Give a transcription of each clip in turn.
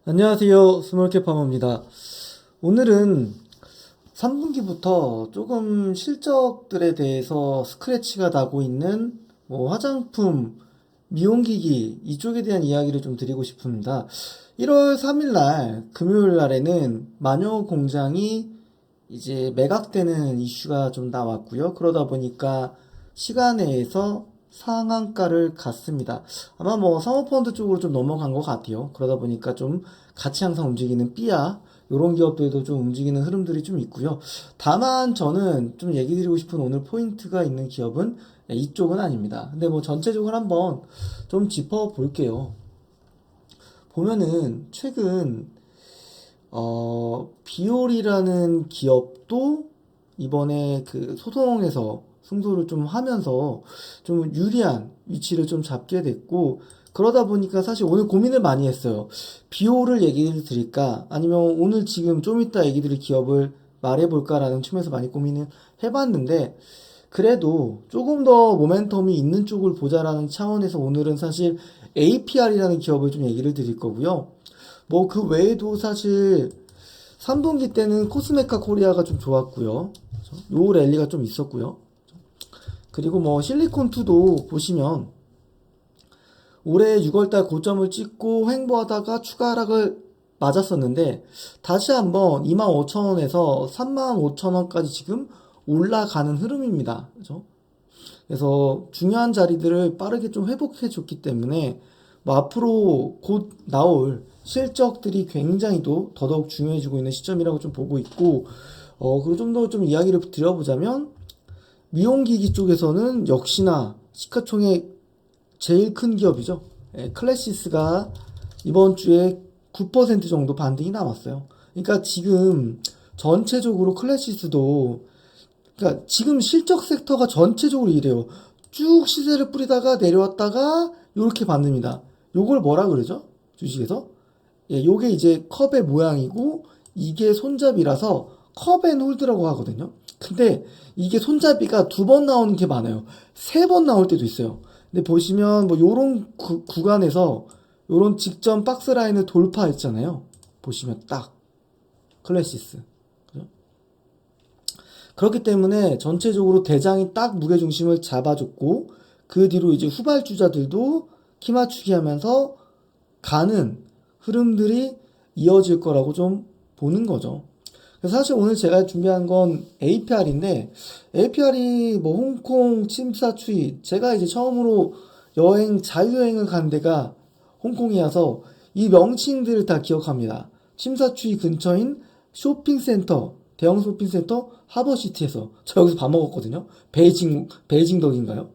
안녕하세요. 스몰캡파머입니다. 오늘은 3분기부터 조금 실적들에 대해서 스크래치가 나고 있는 화장품, 미용기기 이쪽에 대한 이야기를 좀 드리고 싶습니다. 1월 3일 날 금요일 날에는 마녀 공장이 이제 매각되는 이슈가 좀 나왔고요. 그러다 보니까 시간외에서 상한가를 갔습니다. 아마 사모펀드 쪽으로 좀 넘어간 것 같아요. 그러다 보니까 좀 같이 항상 움직이는 삐아 이런 기업들도 좀 움직이는 흐름들이 좀 있고요. 다만 저는 좀 얘기 드리고 싶은 오늘 포인트가 있는 기업은 이쪽은 아닙니다. 근데 전체적으로 한번 좀 짚어 볼게요. 보면은 최근 비올이라는 기업도 이번에 그 소송에서 승소를 좀 하면서 좀 유리한 위치를 좀 잡게 됐고, 그러다 보니까 사실 오늘 고민을 많이 했어요. 비올을 얘기를 드릴까? 아니면 오늘 지금 좀 이따 얘기 드릴 기업을 말해볼까라는 측면에서 많이 고민을 해봤는데, 그래도 조금 더 모멘텀이 있는 쪽을 보자라는 차원에서 오늘은 사실 APR이라는 기업을 좀 얘기를 드릴 거고요. 그 외에도 사실 3분기 때는 코스메카 코리아가 좀 좋았고요. 요 랠리가 좀 있었고요. 그리고 실리콘2도 보시면 올해 6월달 고점을 찍고 횡보하다가 추가 하락을 맞았었는데 다시 한번 25,000원에서 35,000원까지 지금 올라가는 흐름입니다. 그죠? 그래서 중요한 자리들을 빠르게 좀 회복해 줬기 때문에 앞으로 곧 나올 실적들이 굉장히 더더욱 중요해지고 있는 시점이라고 좀 보고 있고, 그리고 좀 더 좀 이야기를 드려보자면 미용기기 쪽에서는 역시나 시가총액 제일 큰 기업이죠. 클래시스가 이번 주에 9% 정도 반등이 나왔어요. 그러니까 지금 전체적으로 클래시스도, 그러니까 지금 실적 섹터가 전체적으로 이래요. 쭉 시세를 뿌리다가 내려왔다가 이렇게 받습니다. 요걸 뭐라 그러죠? 주식에서? 요게 이제 컵의 모양이고 이게 손잡이라서 컵앤홀드라고 하거든요. 근데 이게 손잡이가 두 번 나오는 게 많아요. 세 번 나올 때도 있어요. 근데 보시면 요런 구간에서 요런 직전 박스 라인을 돌파했잖아요. 보시면 딱 클래시스. 그죠? 그렇기 때문에 전체적으로 대장이 딱 무게중심을 잡아줬고 그 뒤로 이제 후발주자들도 키 맞추기 하면서 가는 흐름들이 이어질 거라고 좀 보는 거죠. 그래서 사실 오늘 제가 준비한 건 APR인데, APR이 홍콩 침사추이, 제가 이제 처음으로 자유여행을 간 데가 홍콩이어서 이 명칭들을 다 기억합니다. 침사추이 근처인 쇼핑센터, 대형 쇼핑센터 하버시티에서 저 여기서 밥 먹었거든요. 베이징 덕인가요?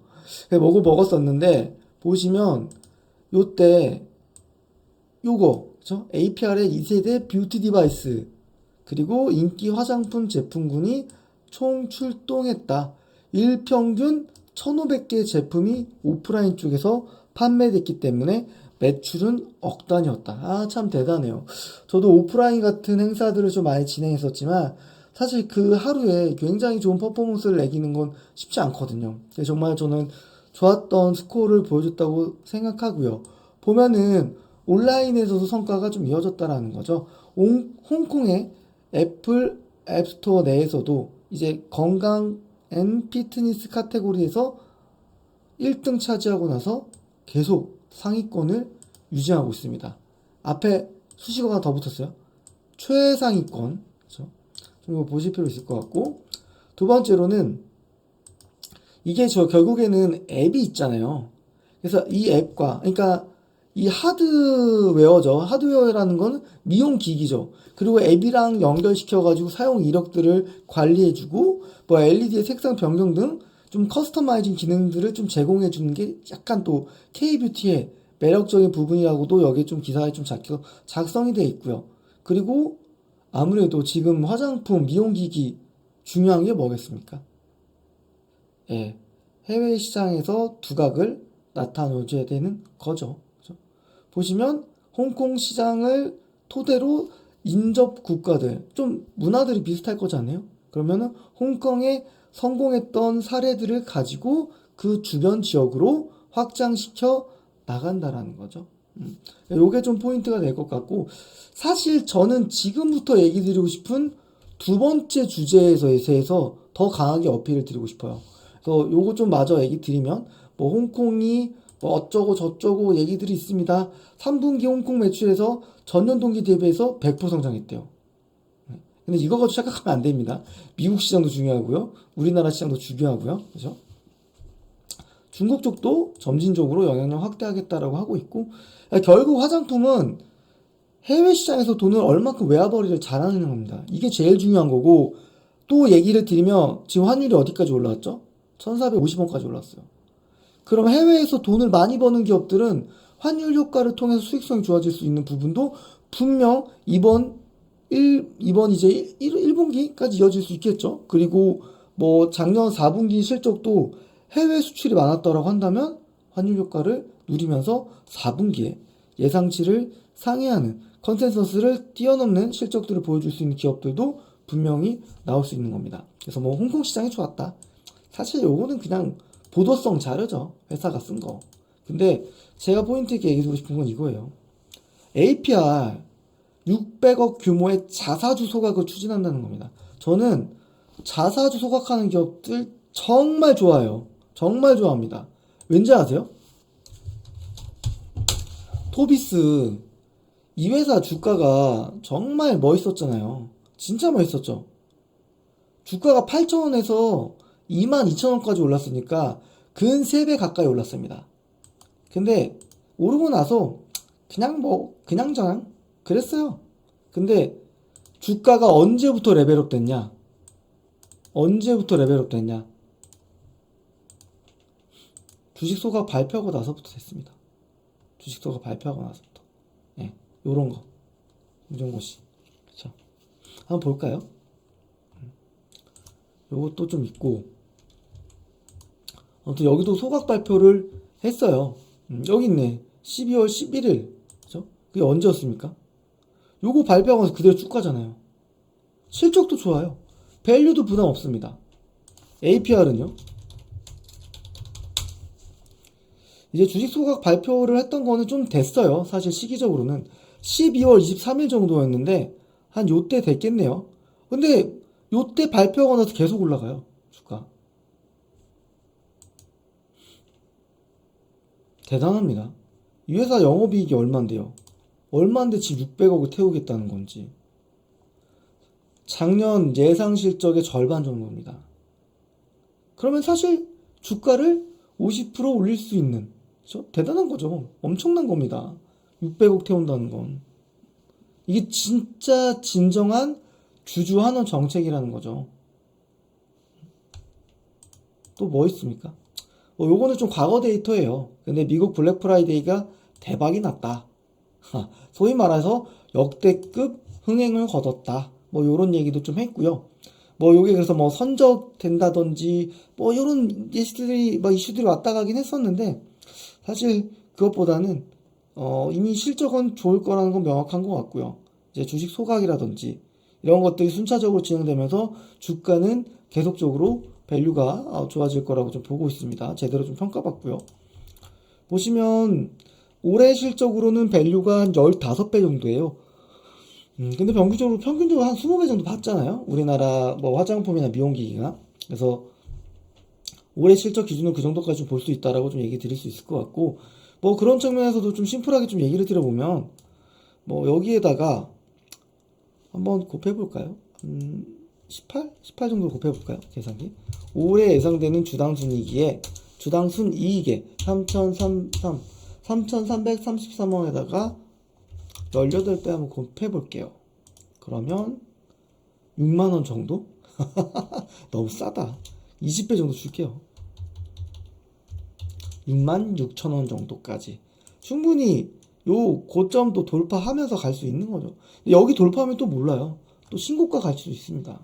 먹었었는데 보시면 요때 요거 그쵸? APR의 2세대 뷰티 디바이스 그리고 인기 화장품 제품군이 총 출동했다. 일평균 1,500개 제품이 오프라인 쪽에서 판매됐기 때문에 매출은 억 단위였다. 아, 참 대단해요. 저도 오프라인 같은 행사들을 좀 많이 진행했었지만 사실 그 하루에 굉장히 좋은 퍼포먼스를 내기는 건 쉽지 않거든요. 정말 저는 좋았던 스코어를 보여줬다고 생각하고요. 보면은 온라인에서도 성과가 좀 이어졌다라는 거죠. 홍콩의 애플 앱스토어 내에서도 이제 건강 앤 피트니스 카테고리에서 1등 차지하고 나서 계속 상위권을 유지하고 있습니다. 앞에 수식어가 더 붙었어요. 최상위권. 그렇죠? 좀 이거 보실 필요 있을 것 같고, 두 번째로는 이게 결국에는 앱이 있잖아요. 그래서 이 앱과, 그러니까 이 하드웨어죠. 하드웨어라는 건 미용 기기죠. 그리고 앱이랑 연결시켜가지고 사용 이력들을 관리해주고, LED의 색상 변경 등 좀 커스터마이징 기능들을 좀 제공해주는 게 약간 또 K뷰티의 매력적인 부분이라고도 여기에 좀 기사에 좀 작성이 되어 있고요. 그리고 아무래도 지금 화장품, 미용기기 중요한 게 뭐겠습니까? 예, 해외 시장에서 두각을 나타내줘야 되는 거죠. 그죠? 보시면 홍콩 시장을 토대로 인접 국가들, 좀 문화들이 비슷할 거잖아요. 그러면은 홍콩에 성공했던 사례들을 가지고 그 주변 지역으로 확장시켜 나간다라는 거죠. 요게 좀 포인트가 될 것 같고, 사실 저는 지금부터 얘기 드리고 싶은 두 번째 주제에 대해서 더 강하게 어필을 드리고 싶어요. 그래서 요거 좀 마저 얘기 드리면, 뭐 홍콩이 뭐 어쩌고 저쩌고 얘기들이 있습니다. 3분기 홍콩 매출에서 전년 동기 대비해서 100% 성장했대요. 근데 이거 가지고 착각하면 안 됩니다. 미국 시장도 중요하고요. 우리나라 시장도 중요하고요. 그죠? 중국 쪽도 점진적으로 영향력 확대하겠다라고 하고 있고, 결국 화장품은 해외 시장에서 돈을 얼마큼 외화벌이를 잘하는 겁니다. 이게 제일 중요한 거고, 또 얘기를 드리면 지금 환율이 어디까지 올라왔죠? 1450원까지 올랐어요. 그럼 해외에서 돈을 많이 버는 기업들은 환율 효과를 통해서 수익성이 좋아질 수 있는 부분도 분명 이번 이제 1분기까지 이어질 수 있겠죠. 그리고 뭐 작년 4분기 실적도 해외 수출이 많았다라고 한다면 환율 효과를 누리면서 4분기에 예상치를 상회하는 컨센서스를 뛰어넘는 실적들을 보여줄 수 있는 기업들도 분명히 나올 수 있는 겁니다. 그래서 뭐 홍콩 시장이 좋았다. 사실 요거는 그냥 보도성 자료죠. 회사가 쓴 거. 근데 제가 포인트 있게 얘기해주고 싶은 건 이거예요. APR 600억 규모의 자사주 소각을 추진한다는 겁니다. 저는 자사주 소각하는 기업들 정말 좋아해요. 정말 좋아합니다. 왠지 아세요? 토비스 이 회사 주가가 정말 멋있었잖아요. 진짜 멋있었죠. 주가가 8,000원에서 22,000원까지 올랐으니까 근 3배 가까이 올랐습니다. 근데 오르고 나서 그냥저냥 그랬어요. 근데 주가가 언제부터 레벨업 됐냐? 언제부터 레벨업 됐냐? 주식 소각 발표하고 나서부터 됐습니다. 주식 소각 발표하고 나서부터. 예, 요런 거. 이런 것이. 자, 한번 볼까요? 요것도 좀 있고. 아무튼 여기도 소각 발표를 했어요. 여기 있네. 12월 11일. 그죠? 그게 언제였습니까? 요거 발표하고 나서 그대로 쭉 가잖아요. 실적도 좋아요. 밸류도 부담 없습니다. APR은요? 이제 주식 소각 발표를 했던 거는 좀 됐어요. 사실 시기적으로는 12월 23일 정도였는데 한 요때 됐겠네요. 근데 요때 발표하고 나서 계속 올라가요. 주가. 대단합니다. 이 회사 영업이익이 얼만데요? 얼만데 지금 600억을 태우겠다는 건지. 작년 예상 실적의 절반 정도입니다. 그러면 사실 주가를 50% 올릴 수 있는, 그렇죠? 대단한 거죠. 엄청난 겁니다. 600억 태운다는 건. 이게 진짜 진정한 주주환원 정책이라는 거죠. 또 뭐 있습니까? 요거는 좀 과거 데이터예요. 근데 미국 블랙 프라이데이가 대박이 났다. 소위 말해서 역대급 흥행을 거뒀다. 뭐 요런 얘기도 좀 했고요. 뭐 요게 그래서 뭐 선적된다든지 뭐 요런 이슈들이 왔다 가긴 했었는데, 사실 그것보다는 이미 실적은 좋을 거라는 건 명확한 것 같고요. 이제 주식 소각이라든지 이런 것들이 순차적으로 진행되면서 주가는 계속적으로 밸류가 좋아질 거라고 좀 보고 있습니다. 제대로 좀 평가받고요. 보시면 올해 실적으로는 밸류가 한 15배 정도예요. 근데 평균적으로 한 20배 정도 받잖아요. 우리나라 뭐 화장품이나 미용기기가. 그래서 올해 실적 기준은 그 정도까지 볼 수 있다라고 좀 얘기 드릴 수 있을 것 같고, 뭐 그런 측면에서도 좀 심플하게 좀 얘기를 드려보면, 뭐 여기에다가 한번 곱해볼까요? 18 정도 곱해볼까요? 계산기. 올해 예상되는 주당 순이익에 3,333원에다가 18배 한번 곱해볼게요. 그러면 6만원 정도? 너무 싸다. 20배 정도 줄게요. 66,000원 정도까지 충분히 요 고점도 돌파하면서 갈 수 있는 거죠. 여기 돌파하면 또 몰라요. 또 신고가 갈 수도 있습니다.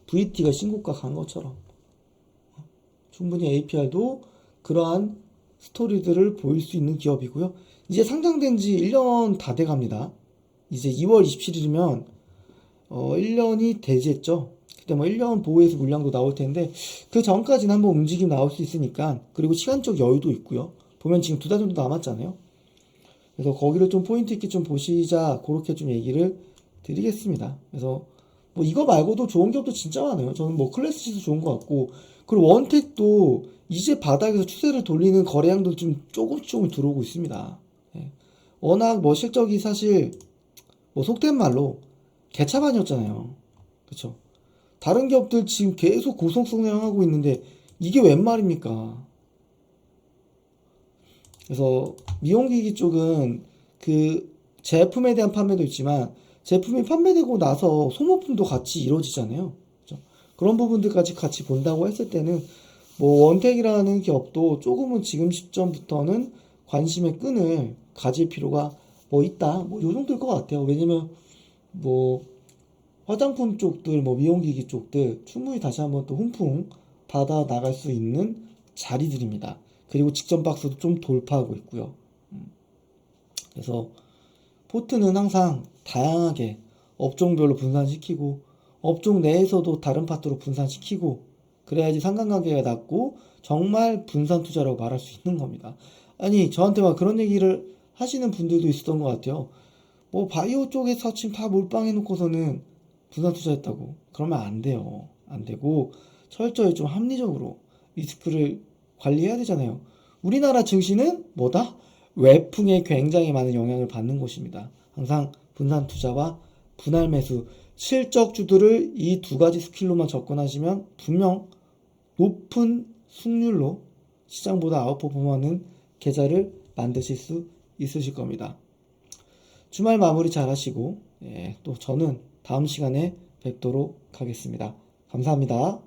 VT가 신고가 간 것처럼 충분히 APR도 그러한 스토리들을 보일 수 있는 기업이고요. 이제 상장된 지 1년 다 돼갑니다. 이제 2월 27일이면 1년이 되겠죠. 그때 뭐 1년 보호해서 물량도 나올 텐데, 그 전까지는 한번 움직임 나올 수 있으니까. 그리고 시간적 여유도 있고요. 보면 지금 2달 정도 남았잖아요. 그래서 거기를 좀 포인트 있게 좀 보시자, 그렇게 좀 얘기를 드리겠습니다. 그래서 뭐 이거 말고도 좋은 기업도 진짜 많아요. 저는 뭐 클래스시도 좋은 것 같고, 그리고 원택도 이제 바닥에서 추세를 돌리는 거래량도 좀 조금씩 들어오고 있습니다. 예. 워낙 뭐 실적이 사실 뭐 속된 말로 개차반이었잖아요. 그쵸? 다른 기업들 지금 계속 고성성장하고 있는데 이게 웬 말입니까? 그래서 미용기기 쪽은 그 제품에 대한 판매도 있지만 제품이 판매되고 나서 소모품도 같이 이루어지잖아요. 그죠? 그런 부분들까지 같이 본다고 했을 때는 뭐 원택이라는 기업도 조금은 지금 시점부터는 관심의 끈을 가질 필요가 뭐 있다. 뭐 요 정도일 것 같아요. 왜냐면 뭐 화장품 쪽들, 뭐 미용기기 쪽들 충분히 다시 한번 또 훈풍 받아 나갈 수 있는 자리들입니다. 그리고 직전 박스도 좀 돌파하고 있고요. 그래서 포트는 항상 다양하게 업종별로 분산시키고 업종 내에서도 다른 파트로 분산시키고 그래야지 상관관계가 낮고 정말 분산 투자라고 말할 수 있는 겁니다. 아니 저한테 막 그런 얘기를 하시는 분들도 있었던 것 같아요. 뭐 바이오 쪽에서 지금 다 몰빵해 놓고서는 분산 투자했다고 그러면 안 돼요. 안 되고 철저히 좀 합리적으로 리스크를 관리해야 되잖아요. 우리나라 증시는 뭐다? 외풍에 굉장히 많은 영향을 받는 곳입니다. 항상 분산 투자와 분할 매수, 실적주들을 이 두 가지 스킬로만 접근하시면 분명 높은 승률로 시장보다 아웃퍼폼하는 계좌를 만드실 수 있으실 겁니다. 주말 마무리 잘 하시고, 또 저는 다음 시간에 뵙도록 하겠습니다. 감사합니다.